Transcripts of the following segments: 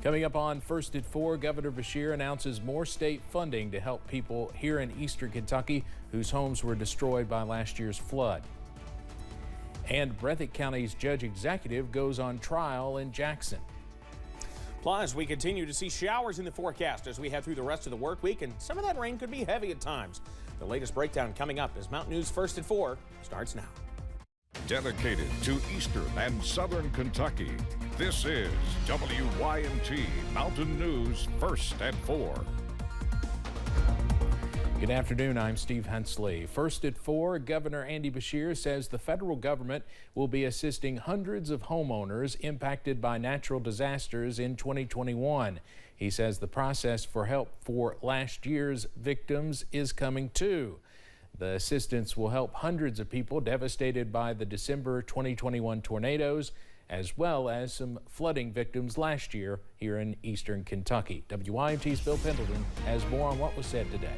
Coming up on First at 4, Governor Beshear announces more state funding to help people here in eastern Kentucky whose homes were destroyed by last year's flood. And Breathitt County's judge executive goes on trial in Jackson. Plus, we continue to see showers in the forecast as we head through the rest of the work week, and some of that rain could be heavy at times. The latest breakdown coming up as Mountain News First at 4 starts now. Dedicated to eastern and southern Kentucky, this is WYMT Mountain News First at 4. Good afternoon, I'm Steve Hensley. First at 4, Governor Andy Beshear says the federal government will be assisting hundreds of homeowners impacted by natural disasters in 2021. He says the process for help for last year's victims is coming too. The assistance will help hundreds of people devastated by the December 2021 tornadoes, as well as some flooding victims last year here in eastern Kentucky. WYMT's Bill Pendleton has more on what was said today.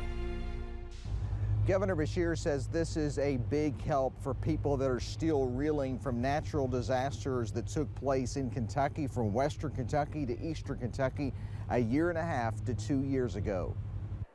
Governor Beshear says this is a big help for people that are still reeling from natural disasters that took place in Kentucky, from western Kentucky to eastern Kentucky a year and a half to 2 years ago.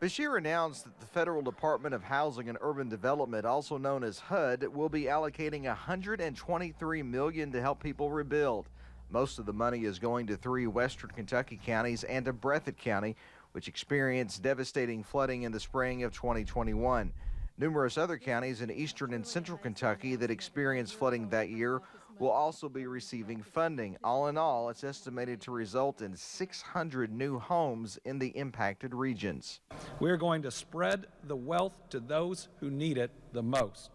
Beshear announced that the Federal Department of Housing and Urban Development, also known as HUD, will be allocating $123 million to help people rebuild. Most of the money is going to 3 western Kentucky counties and to Breathitt County, which experienced devastating flooding in the spring of 2021. Numerous other counties in eastern and central Kentucky that experienced flooding that year will also be receiving funding. All in all, it's estimated to result in 600 new homes in the impacted regions. We're going to spread the wealth to those who need it the most.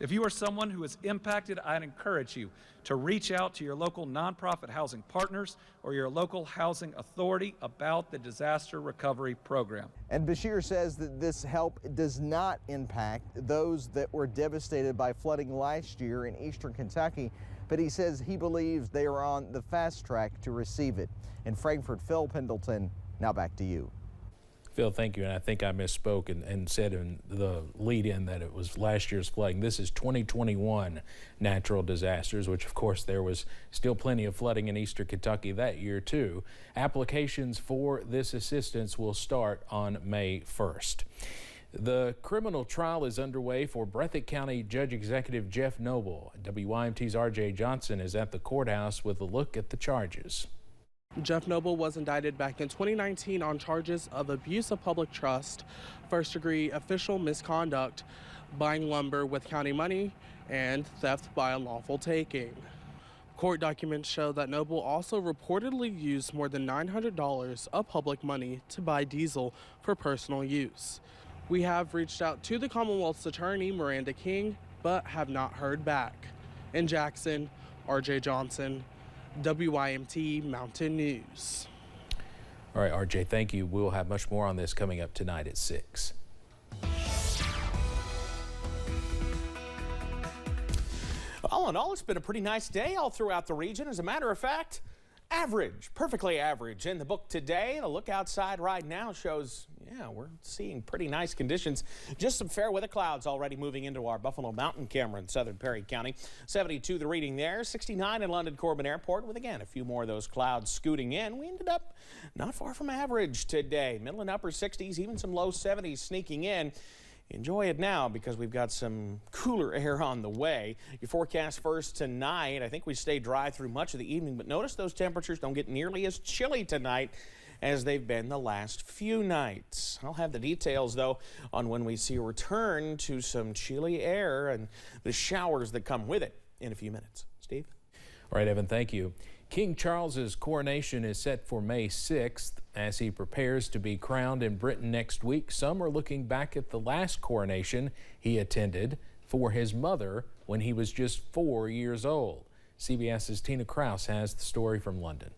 If you are someone who is impacted, I'd encourage you to reach out to your local nonprofit housing partners or your local housing authority about the disaster recovery program. And Beshear says that this help does not impact those that were devastated by flooding last year in eastern Kentucky, but he says he believes they are on the fast track to receive it. In Frankfort, Phil Pendleton, now back to you. Phil, thank you. And I think I misspoke and said in the lead-in that it was last year's flooding. This is 2021 natural disasters, which of course there was still plenty of flooding in eastern Kentucky that year too. Applications for this assistance will start on May 1st. The criminal trial is underway for Breathitt County Judge Executive Jeff Noble. WYMT's RJ Johnson is at the courthouse with a look at the charges. Jeff Noble was indicted back in 2019 on charges of abuse of public trust, first-degree official misconduct, buying lumber with county money, and theft by unlawful taking. Court documents show that Noble also reportedly used more than $900 of public money to buy diesel for personal use. We have reached out to the Commonwealth's attorney, Miranda King, but have not heard back. In Jackson, RJ Johnson, WYMT Mountain News. All right, RJ, thank you. We'll have much more on this coming up tonight at 6. All in all, it's been a pretty nice day all throughout the region. As a matter of fact, average, perfectly average. In the book today, the look outside right now shows, yeah, we're seeing pretty nice conditions. Just some fair weather clouds already moving into our Buffalo Mountain camera in southern Perry County. 72 the reading there, 69 in London Corbin Airport, with again a few more of those clouds scooting in. We ended up not far from average today. Middle and upper 60s, even some low 70s sneaking in. Enjoy it now because we've got some cooler air on the way. Your forecast first tonight, I think we stay dry through much of the evening, but notice those temperatures don't get nearly as chilly tonight as they've been the last few nights. I'll have the details, though, on when we see a return to some chilly air and the showers that come with it in a few minutes. Steve? All right, Evan, thank you. King Charles's coronation is set for May 6th as he prepares to be crowned in Britain next week. Some are looking back at the last coronation he attended for his mother when he was just 4 years old. CBS's Tina Kraus has the story from London.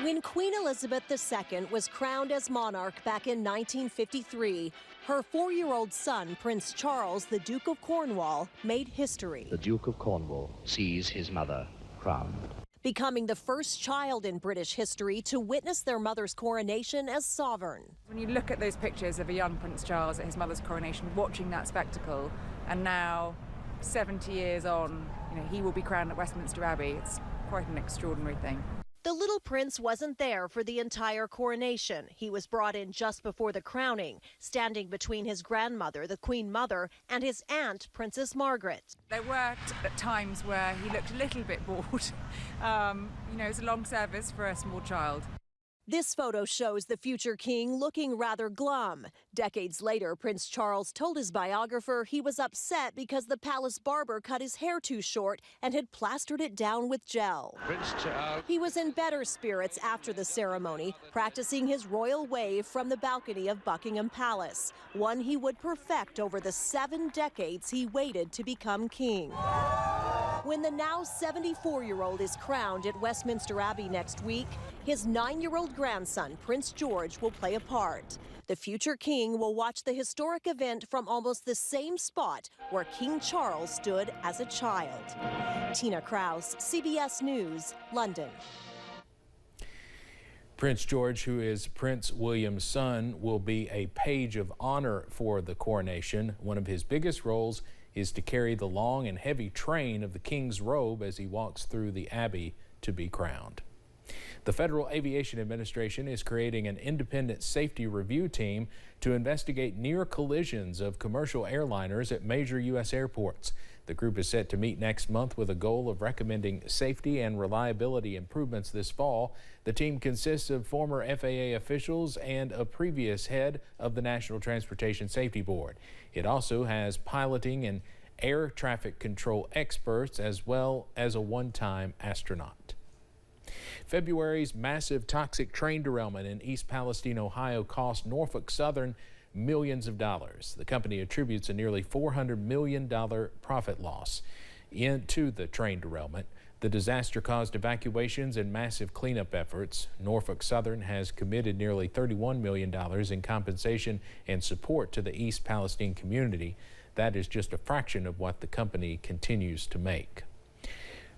When Queen Elizabeth II was crowned as monarch back in 1953, her 4-year-old son, Prince Charles, the Duke of Cornwall, made history. The Duke of Cornwall sees his mother crowned. Becoming the first child in British history to witness their mother's coronation as sovereign. When you look at those pictures of a young Prince Charles at his mother's coronation, watching that spectacle, and now 70 years on, he will be crowned at Westminster Abbey. It's quite an extraordinary thing. The little prince wasn't there for the entire coronation. He was brought in just before the crowning, standing between his grandmother, the Queen Mother, and his aunt, Princess Margaret. There were times where he looked a little bit bored. You know, it's a long service for a small child. This photo shows the future king looking rather glum. Decades later, Prince Charles told his biographer he was upset because the palace barber cut his hair too short and had plastered it down with gel. He was in better spirits after the ceremony, practicing his royal wave from the balcony of Buckingham Palace, one he would perfect over the 7 decades he waited to become king. When the now 74-year-old is crowned at Westminster Abbey next week, his 9-year-old grandson, Prince George, will play a part. The future king will watch the historic event from almost the same spot where King Charles stood as a child. Tina Kraus, CBS News, London. Prince George, who is Prince William's son, will be a page of honor for the coronation. One of his biggest roles is to carry the long and heavy train of the king's robe as he walks through the abbey to be crowned. The Federal Aviation Administration is creating an independent safety review team to investigate near collisions of commercial airliners at major U.S. airports. The group is set to meet next month with a goal of recommending safety and reliability improvements this fall. The team consists of former FAA officials and a previous head of the National Transportation Safety Board. It also has piloting and air traffic control experts as well as a one-time astronaut. February's massive toxic train derailment in East Palestine, Ohio, cost Norfolk Southern millions of dollars. The company attributes a nearly $400 million profit loss to the train derailment. The disaster caused evacuations and massive cleanup efforts. Norfolk Southern has committed nearly $31 million in compensation and support to the East Palestine community. That is just a fraction of what the company continues to make.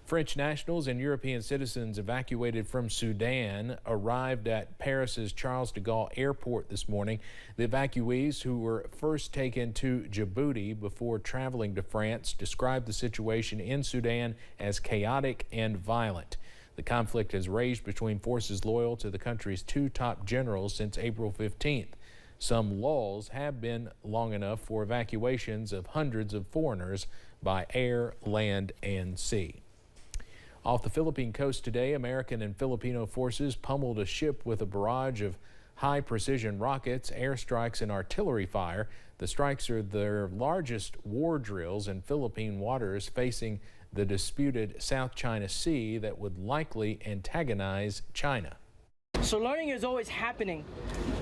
French nationals and European citizens evacuated from Sudan arrived at Paris's Charles de Gaulle Airport this morning. The evacuees, who were first taken to Djibouti before traveling to France, described the situation in Sudan as chaotic and violent. The conflict has raged between forces loyal to the country's 2 top generals since April 15th. Some lulls have been long enough for evacuations of hundreds of foreigners by air, land, and sea. Off the Philippine coast today, American and Filipino forces pummeled a ship with a barrage of high-precision rockets, airstrikes, and artillery fire. The strikes are their largest war drills in Philippine waters, facing the disputed South China Sea that would likely antagonize China. So learning is always happening.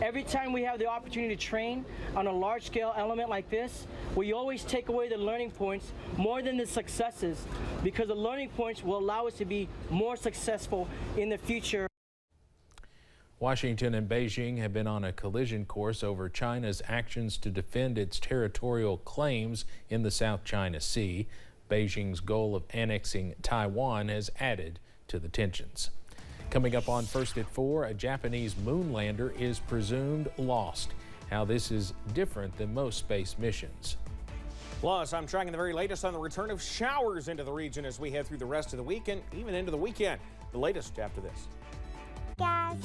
Every time we have the opportunity to train on a large-scale element like this, we always take away the learning points more than the successes, because the learning points will allow us to be more successful in the future. Washington and Beijing have been on a collision course over China's actions to defend its territorial claims in the South China Sea. Beijing's goal of annexing Taiwan has added to the tensions. Coming up on First at 4, a Japanese moon lander is presumed lost. How this is different than most space missions. Plus, I'm tracking the very latest on the return of showers into the region as we head through the rest of the week and even into the weekend. The latest after this. Guys.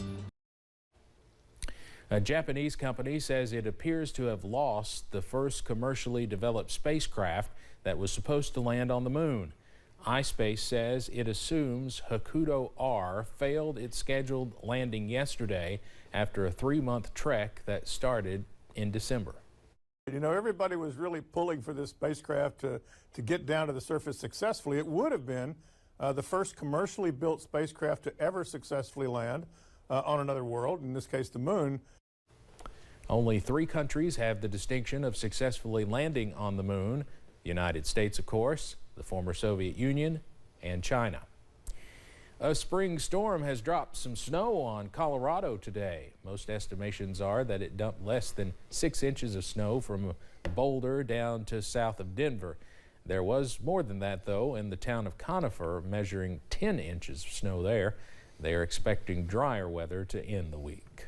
A Japanese company says it appears to have lost the first commercially developed spacecraft that was supposed to land on the moon. iSpace says it assumes Hokuto R failed its scheduled landing yesterday after a 3-month trek that started in December. You know, everybody was really pulling for this spacecraft to get down to the surface successfully. It would have been the first commercially built spacecraft to ever successfully land on another world, in this case the moon. Only 3 countries have the distinction of successfully landing on the moon: the United States, of course, the former Soviet Union, and China. A spring storm has dropped some snow on Colorado today. Most estimations are that it dumped less than 6 inches of snow from Boulder down to south of Denver. There was more than that, though, in the town of Conifer, measuring 10 inches of snow there. They are expecting drier weather to end the week.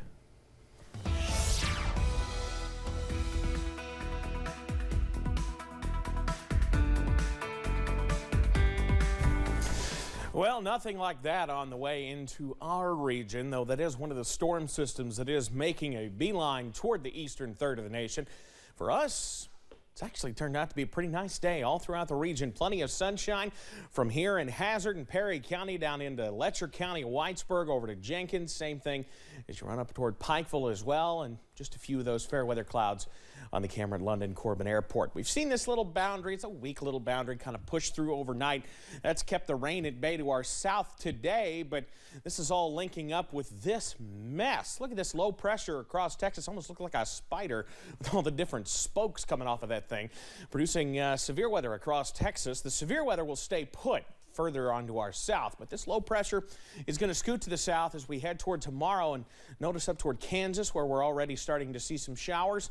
Well, nothing like that on the way into our region, though that is one of the storm systems that is making a beeline toward the eastern third of the nation. For us, it's actually turned out to be a pretty nice day all throughout the region. Plenty of sunshine from here in Hazard and Perry County down into Letcher County, Whitesburg, over to Jenkins. Same thing as you run up toward Pikeville as well, and just a few of those fair weather clouds on the Cameron London Corbin Airport. We've seen this little boundary, it's a weak little boundary, kind of pushed through overnight. That's kept the rain at bay to our south today, but this is all linking up with this mess. Look at this low pressure across Texas, almost looked like a spider with all the different spokes coming off of that thing, producing severe weather across Texas. The severe weather will stay put further onto our south, but this low pressure is going to scoot to the south as we head toward tomorrow, and notice up toward Kansas where we're already starting to see some showers.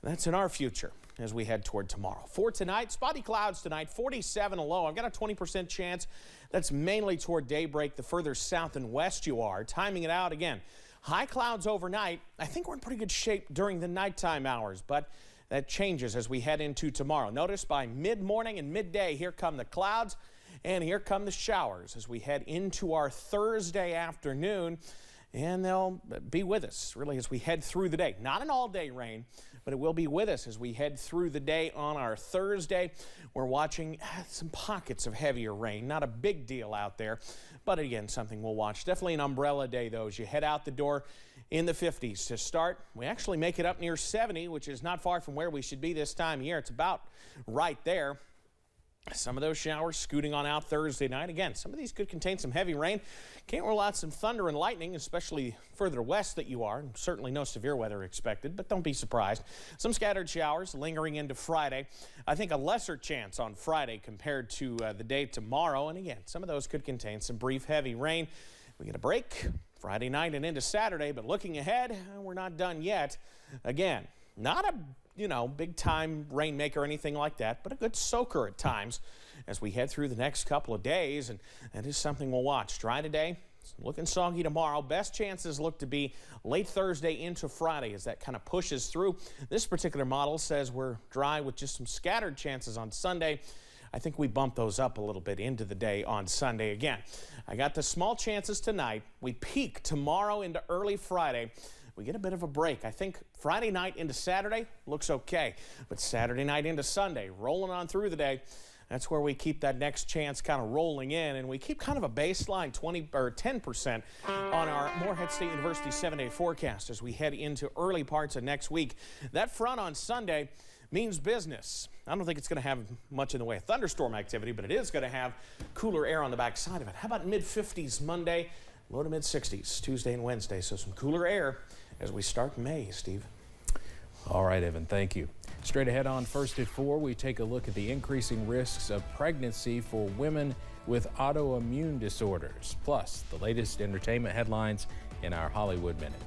That's in our future as we head toward tomorrow. For tonight, spotty clouds tonight, 47 a low. I've got a 20% chance. That's mainly toward daybreak the further south and west you are. Timing it out again. High clouds overnight. I think we're in pretty good shape during the nighttime hours, but that changes as we head into tomorrow. Notice by mid-morning and midday, here come the clouds and here come the showers as we head into our Thursday afternoon. And they'll be with us really as we head through the day. Not an all-day rain, but it will be with us as we head through the day on our Thursday. We're watching some pockets of heavier rain. Not a big deal out there, but again, something we'll watch. Definitely an umbrella day, though, as you head out the door in the 50s to start. We actually make it up near 70, which is not far from where we should be this time of year. It's about right there. Some of those showers scooting on out Thursday night. Again, some of these could contain some heavy rain. Can't rule out some thunder and lightning, especially further west that you are. Certainly no severe weather expected, but don't be surprised. Some scattered showers lingering into Friday. I think a lesser chance on Friday compared to the day tomorrow. And again, some of those could contain some brief heavy rain. We get a break Friday night and into Saturday, but looking ahead, we're not done yet. Again, not a big time rainmaker or anything like that, but a good soaker at times as we head through the next couple of days, and that is something we'll watch. Dry today, looking soggy tomorrow. Best chances look to be late Thursday into Friday as that kind of pushes through. This particular model says we're dry with just some scattered chances on Sunday. I think we bump those up a little bit into the day on Sunday. Again, I got the small chances tonight. We peak tomorrow into early Friday. We get a bit of a break. I think Friday night into Saturday looks okay, but Saturday night into Sunday, rolling on through the day, that's where we keep that next chance kind of rolling in, and we keep kind of a baseline 20 or 10% on our Morehead State University 7-day forecast as we head into early parts of next week. That front on Sunday means business. I don't think it's going to have much in the way of thunderstorm activity, but it is going to have cooler air on the backside of it. How about mid-50s Monday, low to mid-60s Tuesday and Wednesday, so some cooler air as we start May, Steve. All right, Evan, thank you. Straight ahead on First at 4, we take a look at the increasing risks of pregnancy for women with autoimmune disorders, plus the latest entertainment headlines in our Hollywood Minute.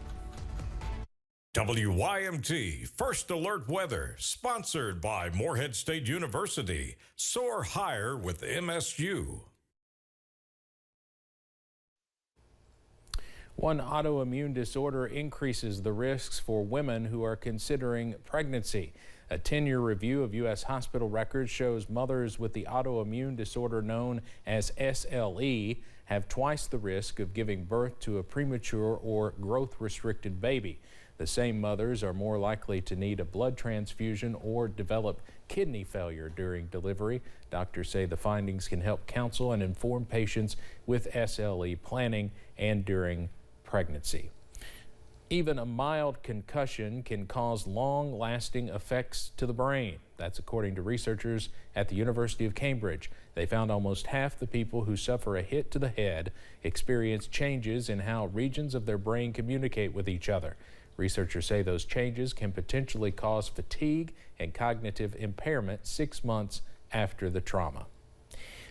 WYMT First Alert Weather, sponsored by Morehead State University. Soar higher with MSU. One autoimmune disorder increases the risks for women who are considering pregnancy. A 10-year review of U.S. hospital records shows mothers with the autoimmune disorder known as SLE have twice the risk of giving birth to a premature or growth-restricted baby. The same mothers are more likely to need a blood transfusion or develop kidney failure during delivery. Doctors say the findings can help counsel and inform patients with SLE planning and during pregnancy. Even a mild concussion can cause long-lasting effects to the brain. That's according to researchers at the University of Cambridge. They found almost half the people who suffer a hit to the head experience changes in how regions of their brain communicate with each other. Researchers say those changes can potentially cause fatigue and cognitive impairment 6 months after the trauma.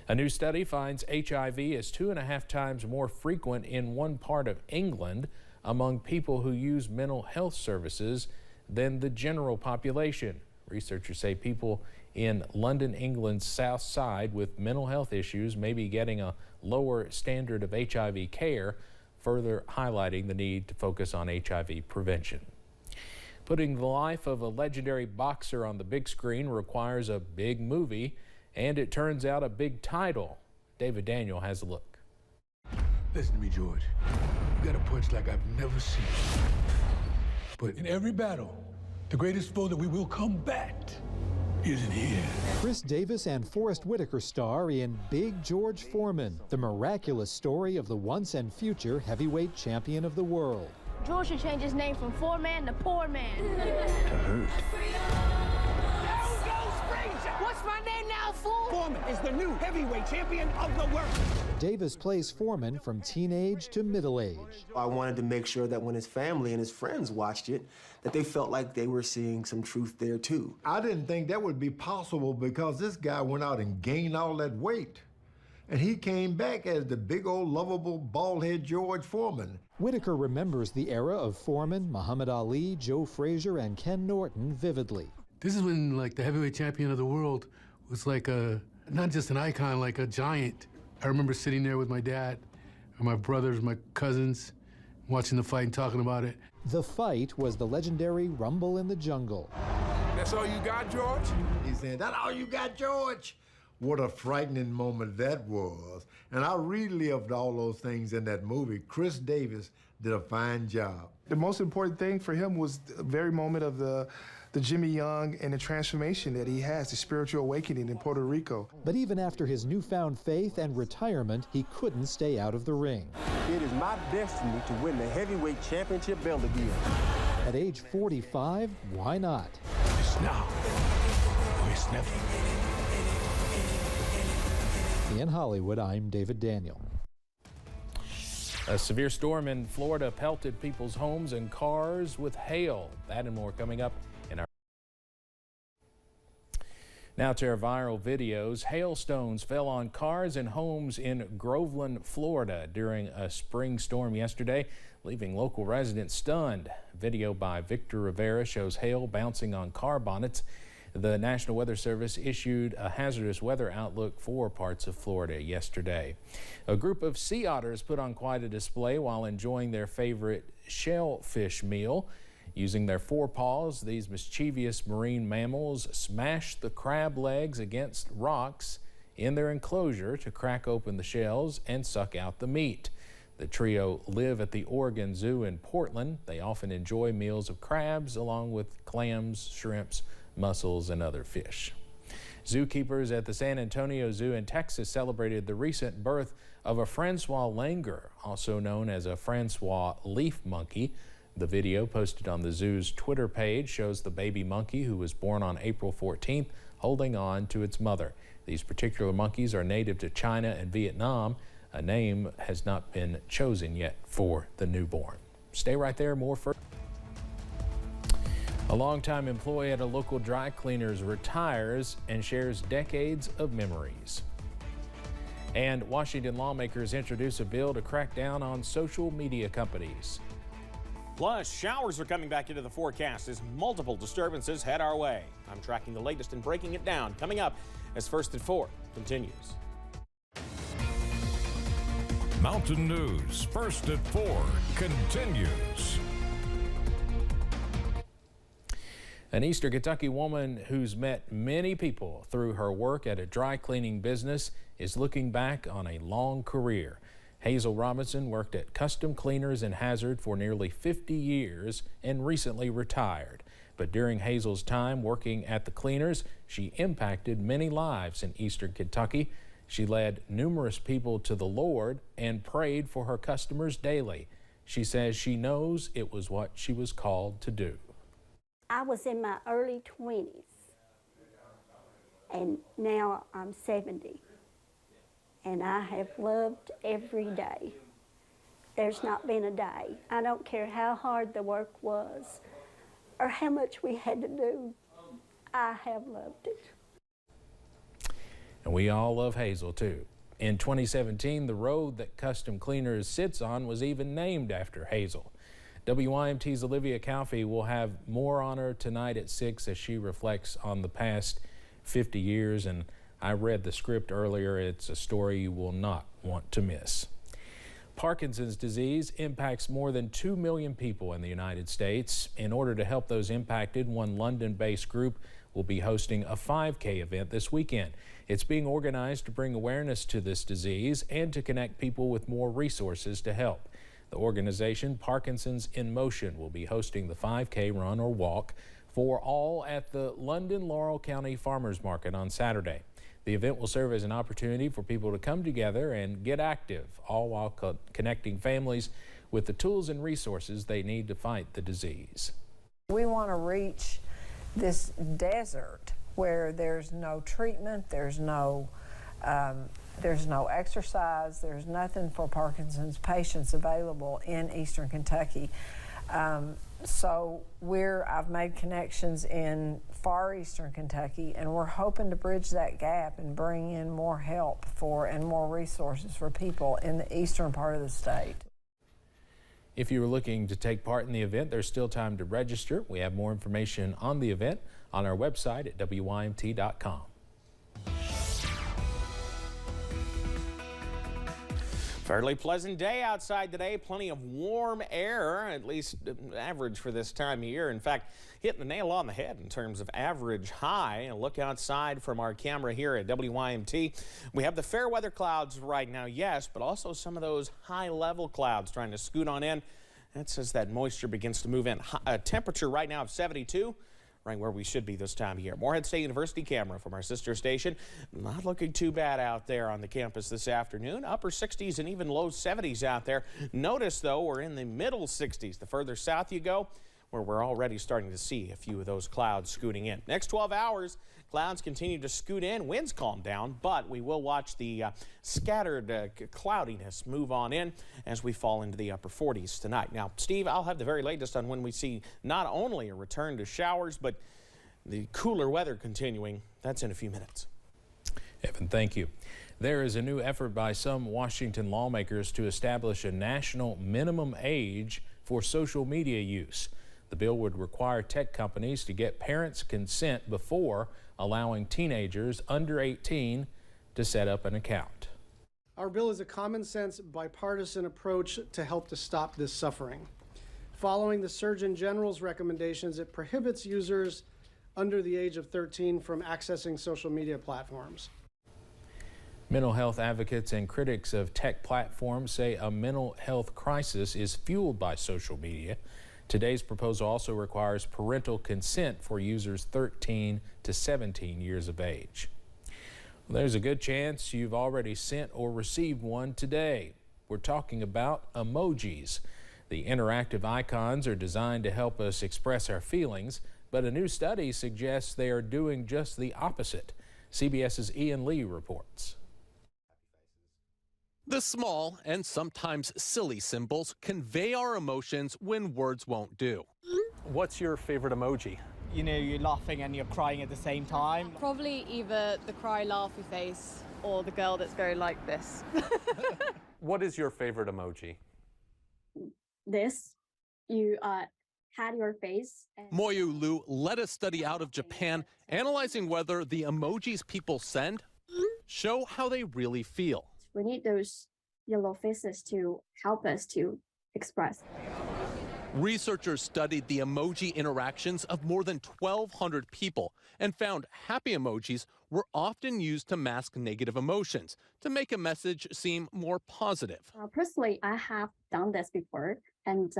A new study finds HIV is 2.5 times more frequent in one part of England among people who use mental health services than the general population. Researchers say people in London, England's south side with mental health issues may be getting a lower standard of HIV care, further highlighting the need to focus on HIV prevention. Putting the life of a legendary boxer on the big screen requires a big movie, and it turns out a big title. David Daniel has a look. Listen to me, George. You got a punch like I've never seen. But in every battle, the greatest foe that we will combat isn't here. Chris Davis and Forrest Whitaker star in Big George Foreman, the miraculous story of the once and future heavyweight champion of the world. George should change his name from Foreman to Poor Man. To hurt. What's my name now, fool? Foreman is the new heavyweight champion of the world. Davis plays Foreman from teenage to middle age. I wanted to make sure that when his family and his friends watched it, that they felt like they were seeing some truth there too. I didn't think that would be possible because this guy went out and gained all that weight. And he came back as the big old lovable bald-head George Foreman. Whitaker remembers the era of Foreman, Muhammad Ali, Joe Frazier, and Ken Norton vividly. This is when, like, the heavyweight champion of the world was like not just an icon, like a giant. I remember sitting there with my dad, and my brothers, my cousins, watching the fight and talking about it. The fight was the legendary Rumble in the Jungle. That's all you got, George? He said, "That's all you got, George?" What a frightening moment that was. And I relived all those things in that movie. Chris Davis did a fine job. The most important thing for him was the very moment of the Jimmy Young and the transformation that he has, the spiritual awakening in Puerto Rico. But even after his newfound faith and retirement, he couldn't stay out of the ring. It is my destiny to win the heavyweight championship belt again. At age 45, why not? It's now, or it's never. In Hollywood, I'm David Daniel. A severe storm in Florida pelted people's homes and cars with hail. That and more coming up in our... Now to our viral videos. Hailstones fell on cars and homes in Groveland, Florida during a spring storm yesterday, leaving local residents stunned. Video by Victor Rivera shows hail bouncing on car bonnets. The National Weather Service issued a hazardous weather outlook for parts of Florida yesterday. A group of sea otters put on quite a display while enjoying their favorite shellfish meal. Using their forepaws, these mischievous marine mammals smashed the crab legs against rocks in their enclosure to crack open the shells and suck out the meat. The trio live at the Oregon Zoo in Portland. They often enjoy meals of crabs along with clams, shrimps, mussels, and other fish. Zookeepers at the San Antonio Zoo in Texas celebrated the recent birth of a Francois langur, also known as a Francois leaf monkey. The video posted on the zoo's Twitter page shows the baby monkey, who was born on April 14th, holding on to its mother. These particular monkeys are native to China and Vietnam. A name has not been chosen yet for the newborn. Stay right there, more for... A longtime employee at a local dry cleaners retires and shares decades of memories. And Washington lawmakers introduce a bill to crack down on social media companies. Plus, showers are coming back into the forecast as multiple disturbances head our way. I'm tracking the latest and breaking it down. Coming up as First at 4 continues. Mountain News First at 4 continues. An Eastern Kentucky woman who's met many people through her work at a dry cleaning business is looking back on a long career. Hazel Robinson worked at Custom Cleaners in Hazard for nearly 50 years and recently retired. But during Hazel's time working at the cleaners, she impacted many lives in Eastern Kentucky. She led numerous people to the Lord and prayed for her customers daily. She says she knows it was what she was called to do. I was in my early 20s, and now I'm 70, and I have loved every day. There's not been a day. I don't care how hard the work was or how much we had to do. I have loved it. And we all love Hazel, too. In 2017, the road that Custom Cleaners sits on was even named after Hazel. WYMT's Olivia Calfee will have more on her tonight at 6 as she reflects on the past 50 years. And I read the script earlier. It's a story you will not want to miss. Parkinson's disease impacts more than 2 million people in the United States. In order to help those impacted, one London-based group will be hosting a 5K event this weekend. It's being organized to bring awareness to this disease and to connect people with more resources to help. The organization Parkinson's in Motion will be hosting the 5K run or walk for all at the London Laurel County Farmers Market on Saturday. The event will serve as an opportunity for people to come together and get active, all while connecting families with the tools and resources they need to fight the disease. We want to reach this desert where there's no treatment, there's no exercise, there's nothing for Parkinson's patients available in Eastern Kentucky. So I've made connections in far Eastern Kentucky, and we're hoping to bridge that gap and bring in more help and more resources for people in the eastern part of the state. If you are looking to take part in the event, there's still time to register. We have more information on the event on our website at WYMT.com. Fairly pleasant day outside today. Plenty of warm air, at least average for this time of year. In fact, hitting the nail on the head in terms of average high. A look outside from our camera here at WYMT. We have the fair weather clouds right now, yes, but also some of those high-level clouds trying to scoot on in. That's as that moisture begins to move in. A temperature right now of 72. Right where we should be this time of year. Morehead State University camera from our sister station. Not looking too bad out there on the campus this afternoon. Upper 60s and even low 70s out there. Notice, though, we're in the middle 60s. The further south you go, where we're already starting to see a few of those clouds scooting in. Next 12 hours, clouds continue to scoot in. Winds calm down, but we will watch the scattered cloudiness move on in as we fall into the upper 40s tonight. Now, Steve, I'll have the very latest on when we see not only a return to showers, but the cooler weather continuing. That's in a few minutes. Evan, thank you. There is a new effort by some Washington lawmakers to establish a national minimum age for social media use. The bill would require tech companies to get parents' consent before allowing teenagers under 18 to set up an account. Our bill is a common sense, bipartisan approach to help to stop this suffering. Following the Surgeon General's recommendations, it prohibits users under the age of 13 from accessing social media platforms. Mental health advocates and critics of tech platforms say a mental health crisis is fueled by social media. Today's proposal also requires parental consent for users 13 to 17 years of age. Well, there's a good chance you've already sent or received one today. We're talking about emojis. The interactive icons are designed to help us express our feelings, but a new study suggests they are doing just the opposite. CBS's Ian Lee reports. The small and sometimes silly symbols convey our emotions when words won't do. What's your favorite emoji? You know, you're laughing and you're crying at the same time. Probably either the cry laughy face or the girl that's going like this. What is your favorite emoji? This. You had your face. Moyu Lu led a study out of Japan analyzing whether the emojis people send show how they really feel. We need those yellow faces to help us to express. Researchers studied the emoji interactions of more than 1,200 people and found happy emojis were often used to mask negative emotions, to make a message seem more positive. Personally, I have done this before, and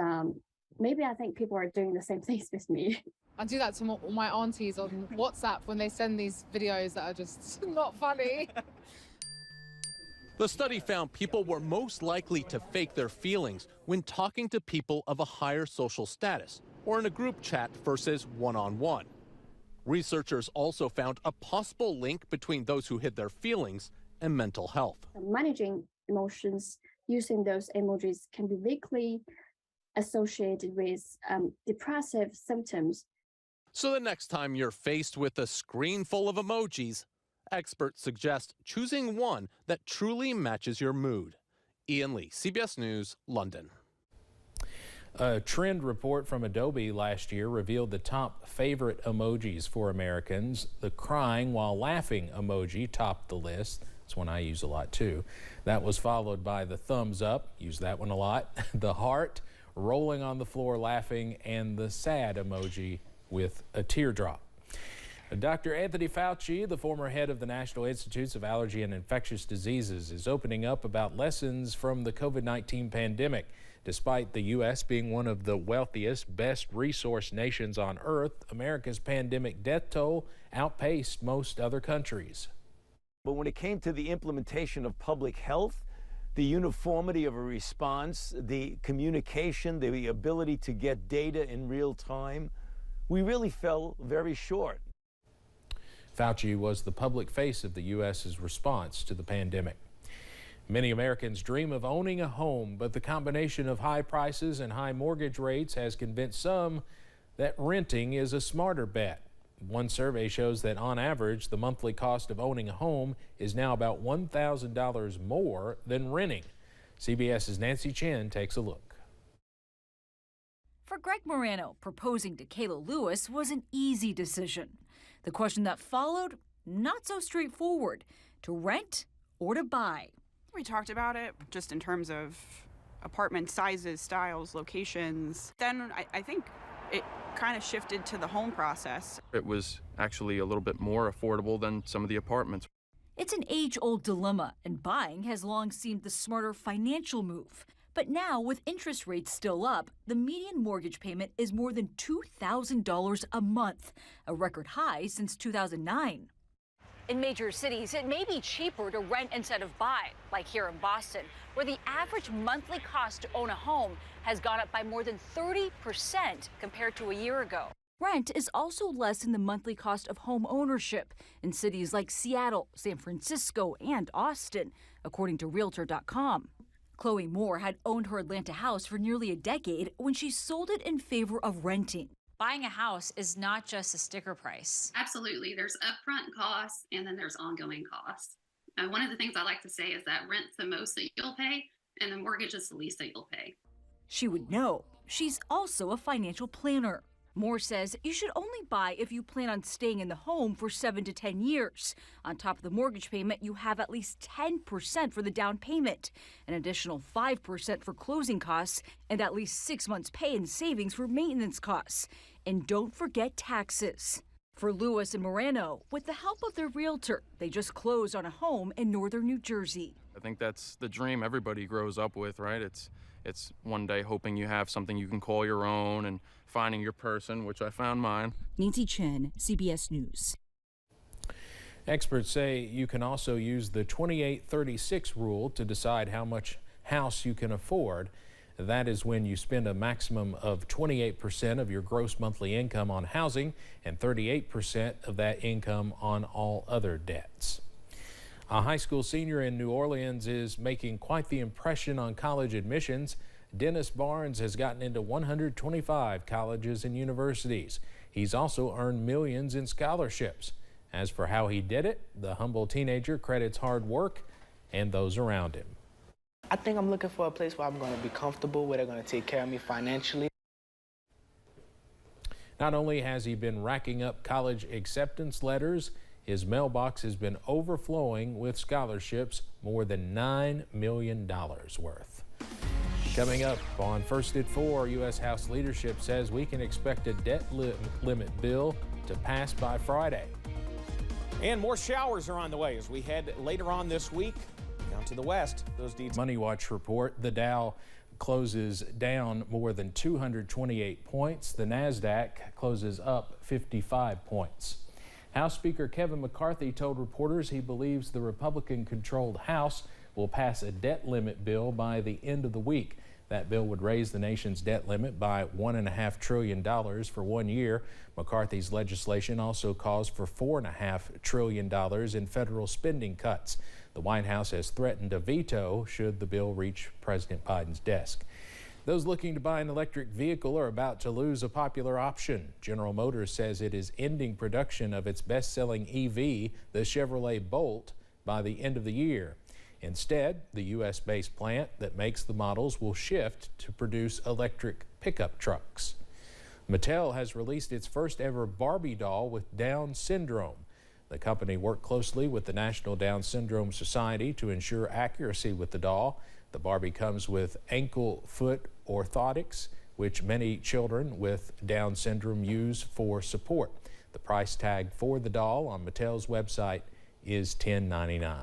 maybe I think people are doing the same things with me. I do that to my aunties on WhatsApp when they send these videos that are just not funny. The study found people were most likely to fake their feelings when talking to people of a higher social status or in a group chat versus one-on-one. Researchers also found a possible link between those who hid their feelings and mental health. Managing emotions using those emojis can be weakly associated with depressive symptoms. So the next time you're faced with a screen full of emojis, experts suggest choosing one that truly matches your mood. Ian Lee, CBS News, London. A trend report from Adobe last year revealed the top favorite emojis for Americans. The crying while laughing emoji topped the list. It's one I use a lot too. That was followed by the thumbs up, use that one a lot, the heart, rolling on the floor laughing, and the sad emoji with a teardrop. Dr. Anthony Fauci, the former head of the National Institutes of Allergy and Infectious Diseases, is opening up about lessons from the COVID-19 pandemic. Despite the U.S. being one of the wealthiest, best resourced nations on earth, America's pandemic death toll outpaced most other countries. But when it came to the implementation of public health, the uniformity of a response, the communication, the ability to get data in real time, we really fell very short. Fauci was the public face of the U.S.'s response to the pandemic. Many Americans dream of owning a home, but the combination of high prices and high mortgage rates has convinced some that renting is a smarter bet. One survey shows that on average, the monthly cost of owning a home is now about $1,000 more than renting. CBS's Nancy Chen takes a look. For Greg Morano, proposing to Kayla Lewis was an easy decision. The question that followed, not so straightforward: to rent or to buy. We talked about it just in terms of apartment sizes, styles, locations. Then I think it kind of shifted to the home process. It was actually a little bit more affordable than some of the apartments. It's an age-old dilemma, and buying has long seemed the smarter financial move. But now, with interest rates still up, the median mortgage payment is more than $2,000 a month, a record high since 2009. In major cities, it may be cheaper to rent instead of buy, like here in Boston, where the average monthly cost to own a home has gone up by more than 30% compared to a year ago. Rent is also less than the monthly cost of home ownership in cities like Seattle, San Francisco, and Austin, according to Realtor.com. Chloe Moore had owned her Atlanta house for nearly a decade when she sold it in favor of renting. Buying a house is not just a sticker price. Absolutely. There's upfront costs and then there's ongoing costs. One of the things I like to say is that rent's the most that you'll pay and the mortgage is the least that you'll pay. She would know. She's also a financial planner. Moore says you should only buy if you plan on staying in the home for 7 to 10 years. On top of the mortgage payment, you have at least 10% for the down payment, an additional 5% for closing costs, and at least 6 months' pay and savings for maintenance costs. And don't forget taxes. For Lewis and Morano, with the help of their realtor, they just closed on a home in northern New Jersey. I think that's the dream everybody grows up with, right? It's one day hoping you have something you can call your own and finding your person, which I found mine. Nancy Chen, CBS News. Experts say you can also use the 28-36 rule to decide how much house you can afford. That is when you spend a maximum of 28% of your gross monthly income on housing and 38% of that income on all other debts. A high school senior in New Orleans is making quite the impression on college admissions. Dennis Barnes has gotten into 125 colleges and universities. He's also earned millions in scholarships. As for how he did it, the humble teenager credits hard work and those around him. I think I'm looking for a place where I'm going to be comfortable, where they're going to take care of me financially. Not only has he been racking up college acceptance letters, his mailbox has been overflowing with scholarships, more than $9 million worth. Coming up on First at 4, U.S. House leadership says we can expect a debt limit bill to pass by Friday. And more showers are on the way as we head later on this week down to the west. Those details. Money Watch report, the Dow closes down more than 228 points. The NASDAQ closes up 55 points. House Speaker Kevin McCarthy told reporters he believes the Republican-controlled House will pass a debt limit bill by the end of the week. That bill would raise the nation's debt limit by $1.5 trillion for 1 year. McCarthy's legislation also calls for $4.5 trillion in federal spending cuts. The White House has threatened a veto should the bill reach President Biden's desk. Those looking to buy an electric vehicle are about to lose a popular option. General Motors says it is ending production of its best-selling EV, the Chevrolet Bolt, by the end of the year. Instead, the U.S.-based plant that makes the models will shift to produce electric pickup trucks. Mattel has released its first ever Barbie doll with Down syndrome. The company worked closely with the National Down Syndrome Society to ensure accuracy with the doll. The Barbie comes with ankle-foot orthotics, which many children with Down syndrome use for support. The price tag for the doll on Mattel's website is $10.99.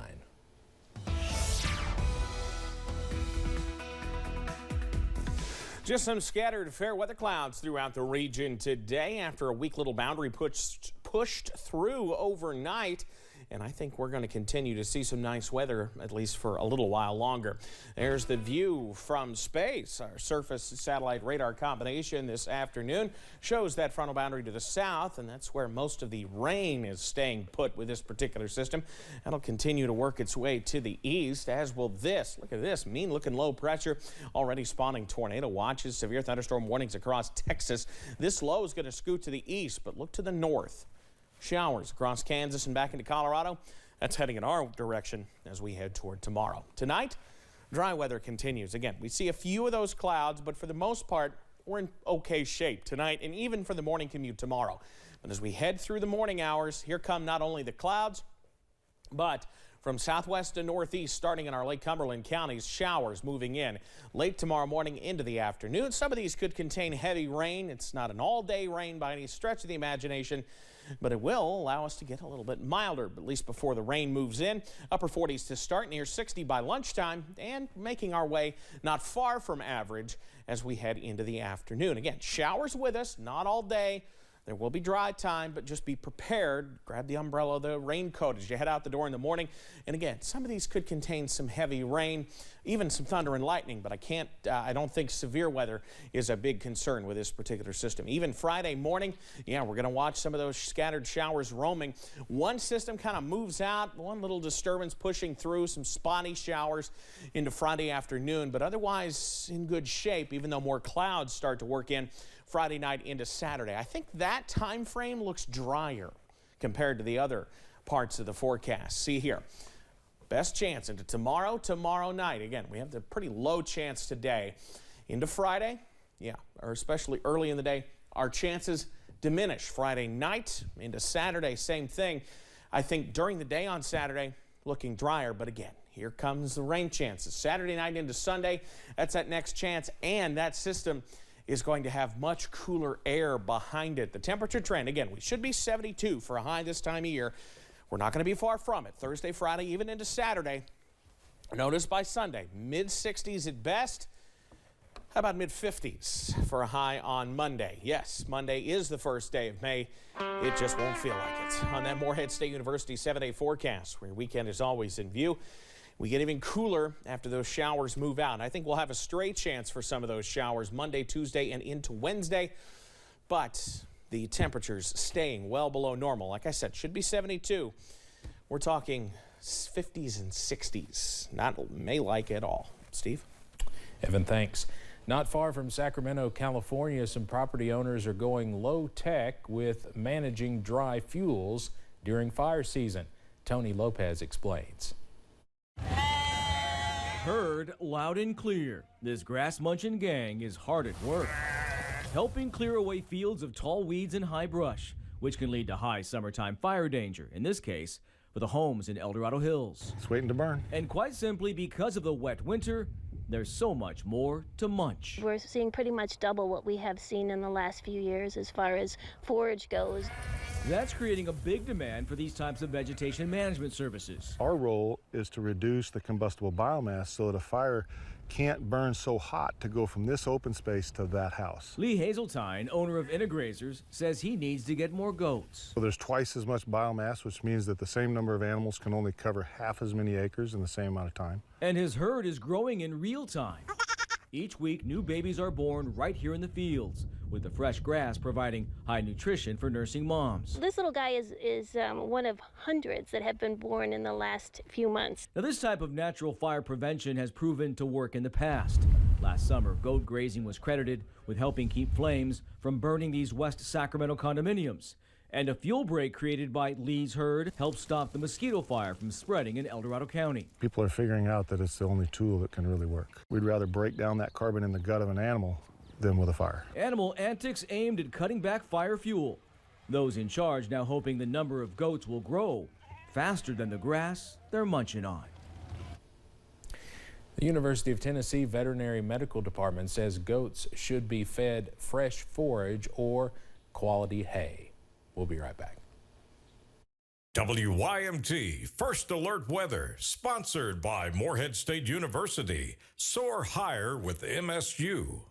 Just some scattered fair weather clouds throughout the region today after a weak little boundary pushed through overnight. And I think we're going to continue to see some nice weather, at least for a little while longer. There's the view from space. Our surface satellite radar combination this afternoon shows that frontal boundary to the south, and that's where most of the rain is staying put with this particular system. That'll continue to work its way to the east, as will this. Look at this mean-looking low pressure already spawning tornado watches, severe thunderstorm warnings across Texas. This low is going to scoot to the east, but look to the north. Showers across Kansas and back into Colorado. That's heading in our direction as we head toward tomorrow. Tonight, dry weather continues. Again, we see a few of those clouds, but for the most part, we're in okay shape tonight and even for the morning commute tomorrow. But as we head through the morning hours, here come not only the clouds, but from southwest to northeast, starting in our Lake Cumberland counties, showers moving in late tomorrow morning into the afternoon. Some of these could contain heavy rain. It's not an all-day rain by any stretch of the imagination, but it will allow us to get a little bit milder, at least before the rain moves in. Upper 40s to start, near 60 by lunchtime, and making our way not far from average as we head into the afternoon. Again, showers with us, not all day. There will be dry time, but just be prepared. Grab the umbrella, the raincoat as you head out the door in the morning. And again, some of these could contain some heavy rain, even some thunder and lightning, but I don't think severe weather is a big concern with this particular system. Even Friday morning, yeah, we're going to watch some of those scattered showers roaming. One system kind of moves out, one little disturbance pushing through, some spotty showers into Friday afternoon, but otherwise in good shape, even though more clouds start to work in Friday night into Saturday. I think that time frame looks drier compared to the other parts of the forecast. See here, best chance into tomorrow night. Again, we have the pretty low chance today. Into Friday, yeah, or especially early in the day, our chances diminish. Friday night into Saturday, same thing. I think during the day on Saturday, looking drier, but again, here comes the rain chances. Saturday night into Sunday, that's that next chance, and that system is going to have much cooler air behind it. The temperature trend, again, we should be 72 for a high this time of year. We're not going to be far from it. Thursday, Friday, even into Saturday. Notice by Sunday, mid-60s at best. How about mid-50s for a high on Monday? Yes, Monday is the first day of May. It just won't feel like it. On that Morehead State University 7-day forecast, where your weekend is always in view, we get even cooler after those showers move out. And I think we'll have a stray chance for some of those showers Monday, Tuesday, and into Wednesday. But the temperatures staying well below normal. Like I said, should be 72. We're talking 50s and 60s. Not May-like at all. Steve? Evan, thanks. Not far from Sacramento, California, some property owners are going low-tech with managing dry fuels during fire season. Tony Lopez explains. Heard loud and clear, this grass-munching gang is hard at work, helping clear away fields of tall weeds and high brush, which can lead to high summertime fire danger, in this case, for the homes in El Dorado Hills. It's waiting to burn. And quite simply, because of the wet winter, there's so much more to munch. We're seeing pretty much double what we have seen in the last few years as far as forage goes. That's creating a big demand for these types of vegetation management services. Our role is to reduce the combustible biomass so that a fire can't burn so hot to go from this open space to that house. Lee Hazeltine, owner of Integrazers, says he needs to get more goats. So there's twice as much biomass, which means that the same number of animals can only cover half as many acres in the same amount of time. And his herd is growing in real time. Each week, new babies are born right here in the fields, with the fresh grass providing high nutrition for nursing moms. This little guy is one of hundreds that have been born in the last few months. Now, this type of natural fire prevention has proven to work in the past. Last summer, goat grazing was credited with helping keep flames from burning these West Sacramento condominiums. And a fuel break created by Lee's herd helped stop the mosquito fire from spreading in El Dorado County. People are figuring out that it's the only tool that can really work. We'd rather break down that carbon in the gut of an animal than with a fire. Animal antics aimed at cutting back fire fuel. Those in charge now hoping the number of goats will grow faster than the grass they're munching on. The University of Tennessee Veterinary Medical Department says goats should be fed fresh forage or quality hay. We'll be right back. WYMT First Alert Weather, sponsored by Morehead State University. Soar higher with MSU.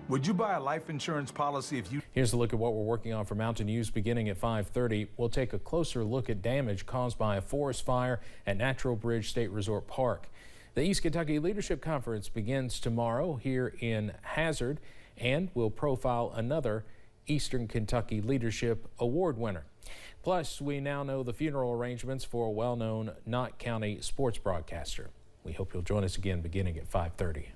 Would you buy a life insurance policy if you... Here's a look at what we're working on for Mountain News beginning at 5:30. We'll take a closer look at damage caused by a forest fire at Natural Bridge State Resort Park. The East Kentucky Leadership Conference begins tomorrow here in Hazard, and we'll profile another Eastern Kentucky Leadership Award winner. Plus, we now know the funeral arrangements for a well-known Knott County sports broadcaster. We hope you'll join us again beginning at 5:30.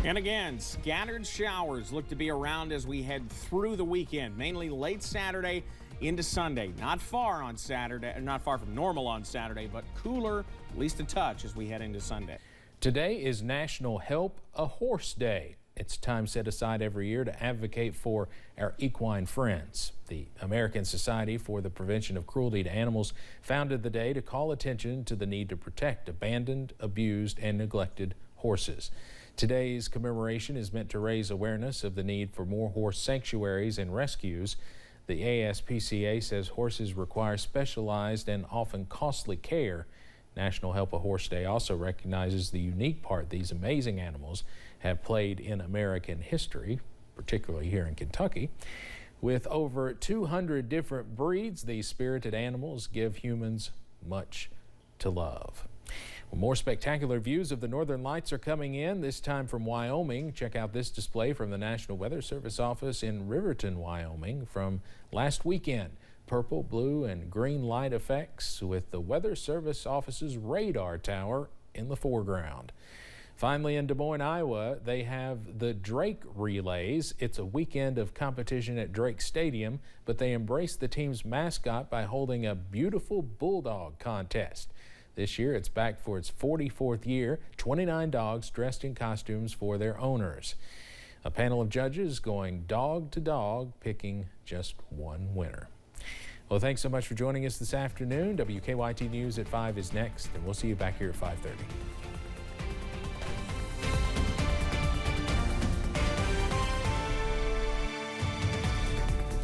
And again, scattered showers look to be around as we head through the weekend, mainly late Saturday into Sunday. Not far on Saturday, not far from normal on Saturday, but cooler, at least a touch as we head into Sunday. Today is National Help a Horse Day. It's time set aside every year to advocate for our equine friends. The American Society for the Prevention of Cruelty to Animals founded the day to call attention to the need to protect abandoned, abused, and neglected horses. Today's commemoration is meant to raise awareness of the need for more horse sanctuaries and rescues. The ASPCA says horses require specialized and often costly care. National Help a Horse Day also recognizes the unique part these amazing animals have played in American history, particularly here in Kentucky. With over 200 different breeds, these spirited animals give humans much to love. Well, more spectacular views of the northern lights are coming in, this time from Wyoming. Check out this display from the National Weather Service office in Riverton, Wyoming from last weekend. Purple, blue, and green light effects with the Weather Service office's radar tower in the foreground. Finally, in Des Moines, Iowa, they have the Drake Relays. It's a weekend of competition at Drake Stadium, but they embrace the team's mascot by holding a beautiful bulldog contest. This year, it's back for its 44th year, 29 dogs dressed in costumes for their owners. A panel of judges going dog to dog, picking just one winner. Well, thanks so much for joining us this afternoon. WKYT News at 5 is next, and we'll see you back here at 5:30.